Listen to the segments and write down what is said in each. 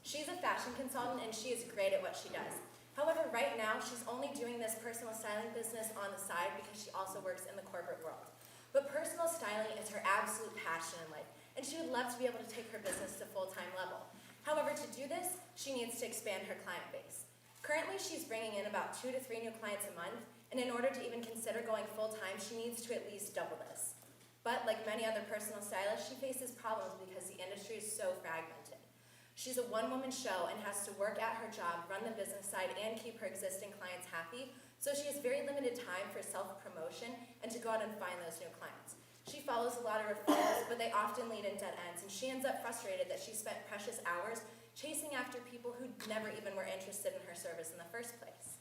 She's a fashion consultant and she is great at what she does. However, right now, she's only doing this personal styling business on the side because she also works in the corporate world. But personal styling is her absolute passion in life, and she would love to be able to take her business to full-time level. However, to do this, she needs to expand her client base. Currently, she's bringing in about 2 to 3 new clients a month, and in order to even consider going full-time, she needs to at least double this. But like many other personal stylists, she faces problems because the industry is so fragmented. She's a one-woman show and has to work at her job, run the business side, and keep her existing clients happy, so she has very limited time for self-promotion and to go out and find those new clients. She follows a lot of referrals, but they often lead in dead ends, and she ends up frustrated that she spent precious hours chasing after people who never even were interested in her service in the first place.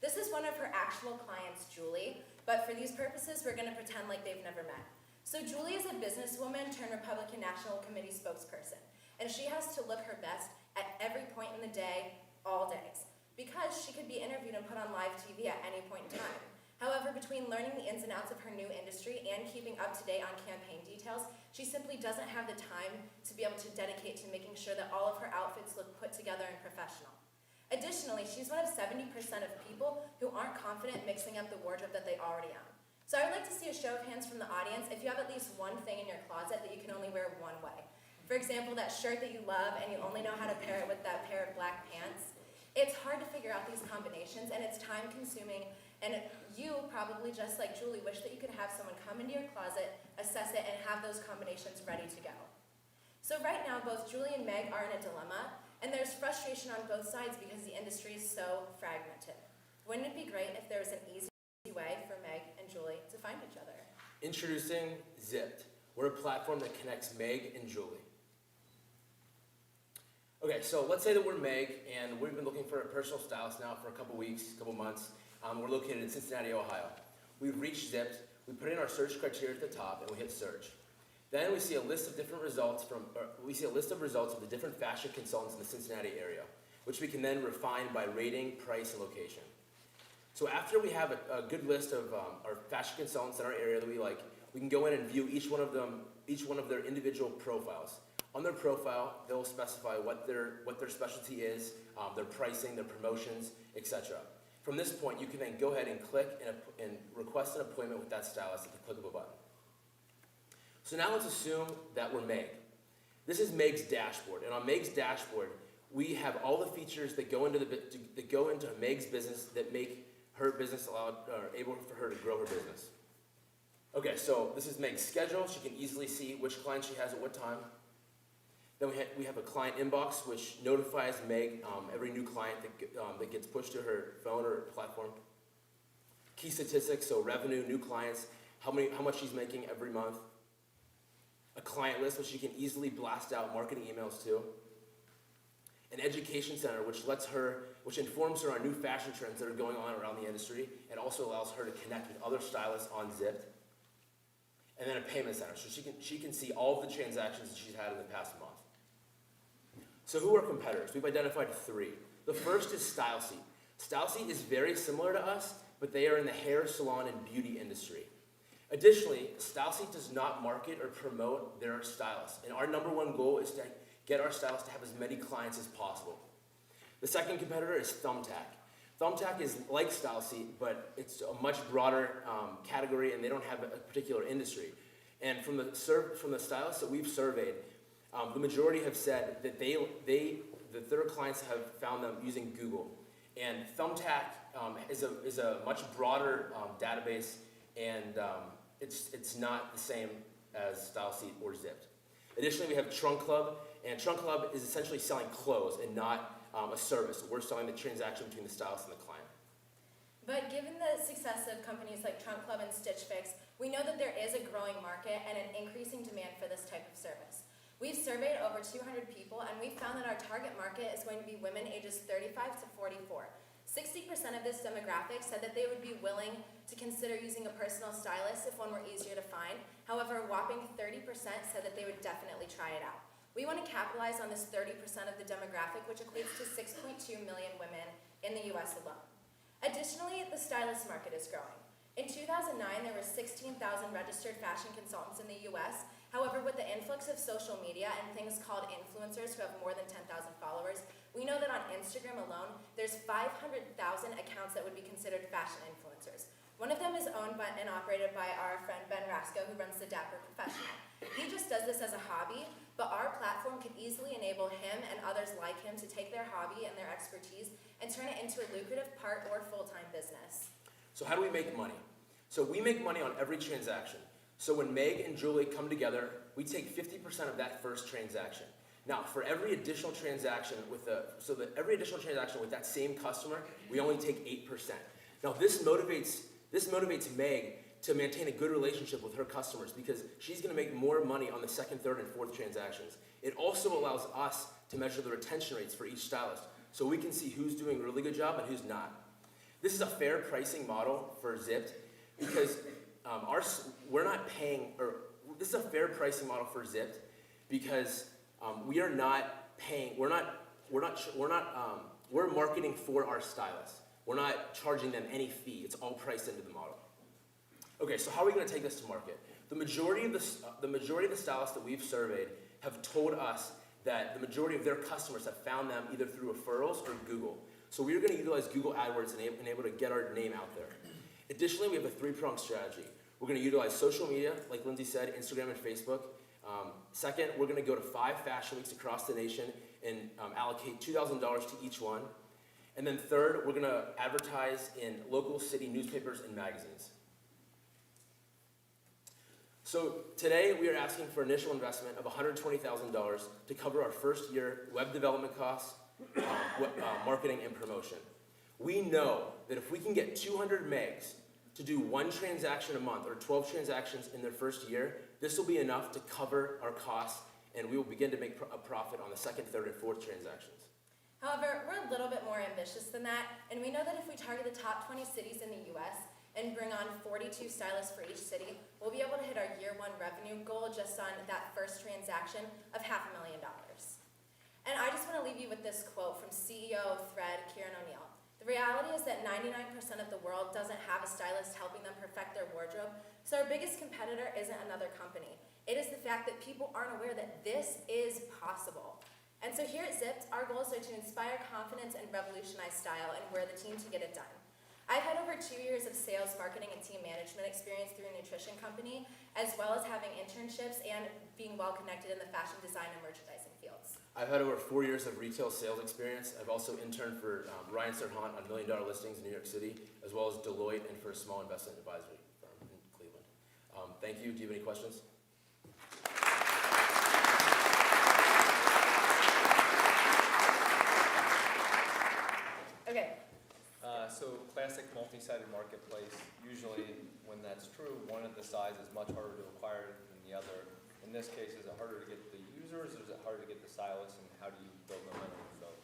This is one of her actual clients, Julie, but for these purposes, we're going to pretend like they've never met. So Julie is a businesswoman turned Republican National Committee spokesperson, and she has to look her best at every point in the day, all days, because she could be interviewed and put on live TV at any point in time. However, between learning the ins and outs of her new industry and keeping up to date on campaign details, she simply doesn't have the time to be able to dedicate to making sure that all of her outfits look put together and professional. Additionally, she's one of 70% of people who aren't confident mixing up the wardrobe that they already own. So I would like to see a show of hands from the audience if you have at least one thing in your closet that you can only wear one way. For example, that shirt that you love and you only know how to pair it with that pair of black pants. It's hard to figure out these combinations and it's time consuming, and you probably, just like Julie, wish that you could have someone come into your closet, assess it, and have those combinations ready to go. So right now, both Julie and Meg are in a dilemma, and there's frustration on both sides because the industry is so fragmented. Wouldn't it be great if there was an easy way for Meg and Julie to find each other? Introducing Zipped. We're a platform that connects Meg and Julie. Okay, so let's say that we're Meg, and we've been looking for a personal stylist now for a couple weeks, couple months. We're located in Cincinnati, Ohio. We've reached Zipped, we put in our search criteria at the top, and we hit search. Then we see a list of different results of the different fashion consultants in the Cincinnati area, which we can then refine by rating, price, and location. So after we have a good list of our fashion consultants in our area that we like, we can go in and view each one of their individual profiles. On their profile, they'll specify what their specialty is, their pricing, their promotions, etc. From this point, you can then go ahead and click and request an appointment with that stylist at the click of a button. So now let's assume that we're Meg. This is Meg's dashboard, and on Meg's dashboard, we have all the features that go into Meg's business that make her business able for her to grow her business. Okay, so this is Meg's schedule. She can easily see which client she has at what time. Then we have a client inbox, which notifies Meg every new client that gets pushed to her phone or platform. Key statistics, so revenue, new clients, how much she's making every month. A client list, which she can easily blast out marketing emails to. An education center, which informs her on new fashion trends that are going on around the industry, and also allows her to connect with other stylists on Zipped. And then a payment center, so she can see all of the transactions that she's had in the past month. So who are competitors? We've identified 3. The first is StyleSeat. StyleSeat is very similar to us, but they are in the hair, salon, and beauty industry. Additionally, StyleSeat does not market or promote their stylists, and our #1 goal is to get our stylists to have as many clients as possible. The second competitor is Thumbtack. Thumbtack is like StyleSeat, but it's a much broader category, and they don't have a particular industry. And from the stylists that we've surveyed, the majority have said that their clients have found them using Google. And Thumbtack is a much broader database, and it's not the same as StyleSeat or Zipped. Additionally, we have Trunk Club, and Trunk Club is essentially selling clothes and not a service. We're selling the transaction between the stylist and the client. But given the success of companies like Trunk Club and Stitch Fix, we know that there is a growing market and an increasing demand for this type of service. We've surveyed over 200 people, and we found that our target market is going to be women ages 35 to 44. 60% of this demographic said that they would be willing to consider using a personal stylist if one were easier to find. However, a whopping 30% said that they would definitely try it out. We want to capitalize on this 30% of the demographic, which equates to 6.2 million women in the US alone. Additionally, the stylist market is growing. In 2009, there were 16,000 registered fashion consultants in the US, However, with the influx of social media and things called influencers who have more than 10,000 followers, we know that on Instagram alone, there's 500,000 accounts that would be considered fashion influencers. One of them is owned by and operated by our friend Ben Rasco, who runs the Dapper Professional. He just does this as a hobby, but our platform could easily enable him and others like him to take their hobby and their expertise and turn it into a lucrative part or full-time business. So how do we make money? So we make money on every transaction. So when Meg and Julie come together, we take 50% of that first transaction. Now, for every additional transaction with that same customer, we only take 8%. Now, this motivates Meg to maintain a good relationship with her customers because she's going to make more money on the second, third, and fourth transactions. It also allows us to measure the retention rates for each stylist, so we can see who's doing a really good job and who's not. This is a fair pricing model for Zipped because this is a fair pricing model for Zipped because we're marketing for our stylists. We're not charging them any fee. It's all priced into the model. Okay, so how are we going to take this to market? The majority of the stylists that we've surveyed have told us that the majority of their customers have found them either through referrals or Google. So we're going to utilize Google AdWords and able to get our name out there. Additionally, we have a three-pronged strategy. We're going to utilize social media, like Lindsey said, Instagram and Facebook. Second, we're going to go to 5 fashion weeks across the nation and allocate $2,000 to each one. And then third, we're going to advertise in local city newspapers and magazines. So today we are asking for initial investment of $120,000 to cover our first year web development costs, marketing, and promotion. We know that if we can get 200 megs to do 1 transaction a month or 12 transactions in their first year, this will be enough to cover our costs, and we will begin to make a profit on the second, third, and fourth transactions. However, we're a little bit more ambitious than that, and we know that if we target the top 20 cities in the US and bring on 42 stylists for each city, we'll be able to hit our year 1 revenue goal just on that first transaction of $500,000. And I just want to leave you with this quote from CEO of Thread, Kieran O'Neill. The reality is that 99% of the world doesn't have a stylist helping them perfect their wardrobe, so our biggest competitor isn't another company. It is the fact that people aren't aware that this is possible. And so here at Zipped, our goals are to inspire confidence and revolutionize style, and we're the team to get it done. I've had over 2 years of sales, marketing, and team management experience through a nutrition company, as well as having internships and being well connected in the fashion design and merchandising fields. I've had over 4 years of retail sales experience. I've also interned for Ryan Serhant on $1 Million Listings in New York City, as well as Deloitte and for a small investment advisory firm in Cleveland. Thank you. Do you have any questions? Okay. So classic multi-sided marketplace, usually when that's true, one of the sides is much harder to acquire than the other. In this case, is it harder to get the users or is it harder to get the stylists, and how do you build momentum with both?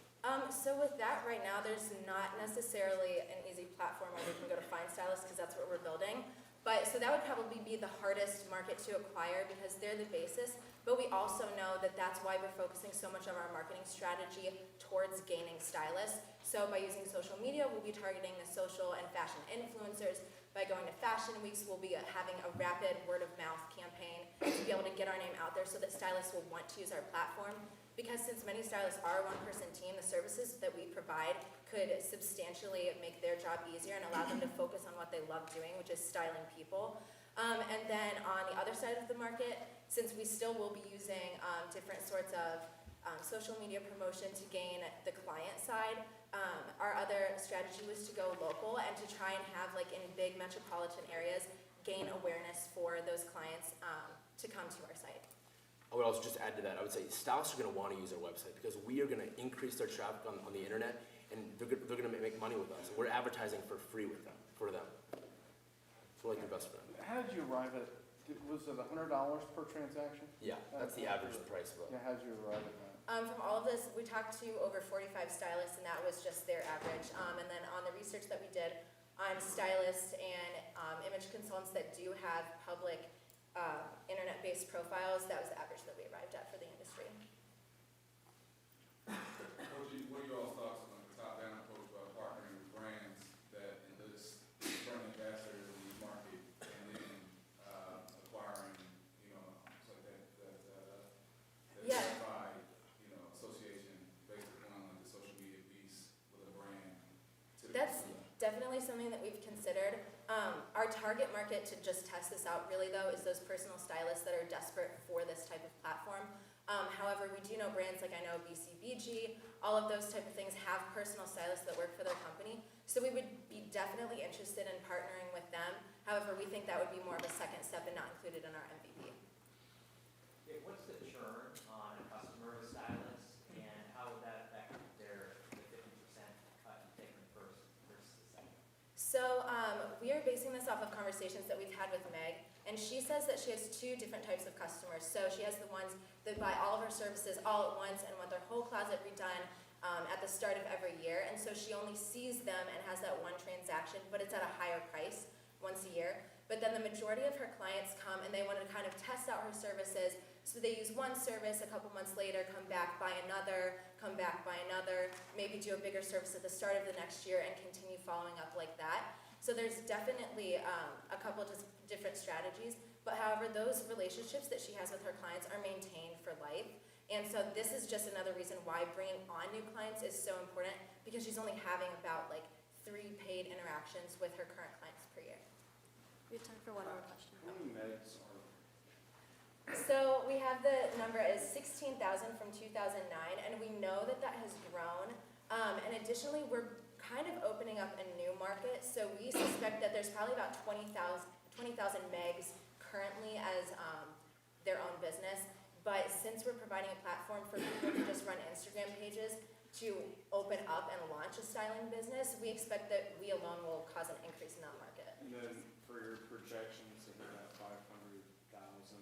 So with that right now, there's not necessarily an easy platform where we can go to find stylists because that's what we're building. But so that would probably be the hardest market to acquire because they're the basis. But we also know that that's why we're focusing so much of our marketing strategy towards gaining stylists. So by using social media, we'll be targeting the social and fashion influencers. By going to fashion weeks, we'll be having a rapid word-of-mouth campaign to be able to get our name out there so that stylists will want to use our platform. Because since many stylists are a one-person team, the services that we provide could substantially make their job easier and allow them to focus on what they love doing, which is styling people. And then on the other side of the market, since we still will be using different sorts of social media promotion to gain the client side, our other strategy was to go local and to try and have, like in big metropolitan areas, gain awareness for those clients to come to our site. I would also just add to that, I would say stylists are going to want to use our website because we are going to increase their traffic on the internet, and they're going to make money with us. We're advertising for free with them, for them. So we're like your best friend. How did you arrive at, was it $100 per transaction? Yeah, that's the average price of it. Yeah, how did you arrive at that? From all of this, we talked to over 45 stylists, and that was just their average. And then on the research that we did on stylists and image consultants that do have public internet-based profiles, that was the average that we arrived at for the industry. What are your thoughts on the top-down approach about partnering with brands that enlist brand ambassadors in these markets and then acquiring, so that definitely something that we've considered. Our target market to just test this out really though is those personal stylists that are desperate for this type of platform. However, we do know brands like I know BCBG, all of those type of things have personal stylists that work for their company. So we would be definitely interested in partnering with them. However, we think that would be more of a second step and not included in our MVP. Yeah, what's the churn on a customer with stylist, and how would that affect their the 50% cut you take from the first versus the second? So we are basing this off of conversations that we've had with Meg, and she says that she has two different types of customers. So she has the ones that buy all of her services all at once and want their whole closet redone at the start of every year, and so she only sees them and has that one transaction, but it's at a higher price once a year. But then the majority of her clients come and they want to kind of test out her services, so they use one service, a couple months later, come back, buy another, come back, buy another, maybe do a bigger service at the start of the next year and continue following up like that. So there's definitely a couple of different strategies, but however, those relationships that she has with her clients are maintained for life. And so this is just another reason why bringing on new clients is so important, because she's only having about like 3 paid interactions with her current clients per year. We have time for one more question. How many megs are? So we have the number as 16,000 from 2009, and we know that that has grown. And additionally, we're kind of opening up a new market, so we suspect that there's probably about 20,000 megs currently as their own business. But since we're providing a platform for people to just run Instagram pages to open up and launch a styling business, we expect that we alone will cause an increase in that market. And then for your projections of that 500,000,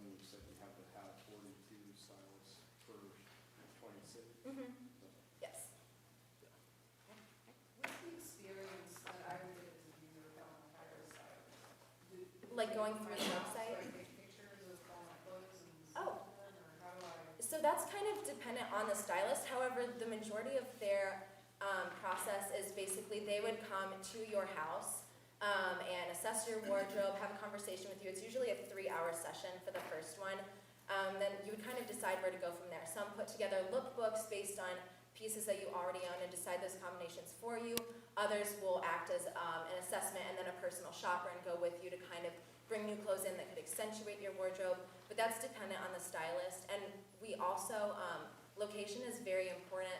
you said you have to have 42 stylists per 20 cities. Mm-hmm. Yes. What's the experience that I would get as a user if I want to hire a stylist? Like going through the website? Do I take pictures of all my clothes and Oh. send them, or how do I? So that's kind of dependent on the stylist. However, the majority of their process is basically they would come to your house and assess your wardrobe, have a conversation with you. It's usually a 3-hour session for the first one. Then you would kind of decide where to go from there. Some put together lookbooks based on pieces that you already own and decide those combinations for you. Others will act as an assessment and then a personal shopper and go with you to kind of bring new clothes in that could accentuate your wardrobe. But that's dependent on the stylist. And we also, location is very important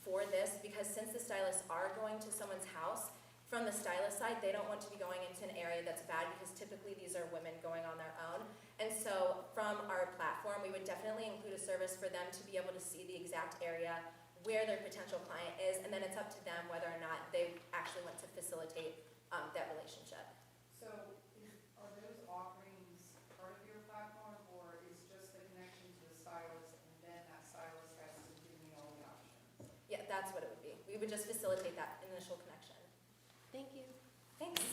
for this, because since the stylists are going to someone's house, from the stylist side, they don't want to be going into an area that's bad, because typically these are women going on their own. And so from our platform, we would definitely include a service for them to be able to see the exact area where their potential client is, and then it's up to them whether or not they actually want to facilitate that relationship. So are those offerings part of your platform, or is just the connection to the stylist and then that stylist has to give me all the options? Yeah, that's what it would be. We would just facilitate that initial connection. Thank you. Thanks.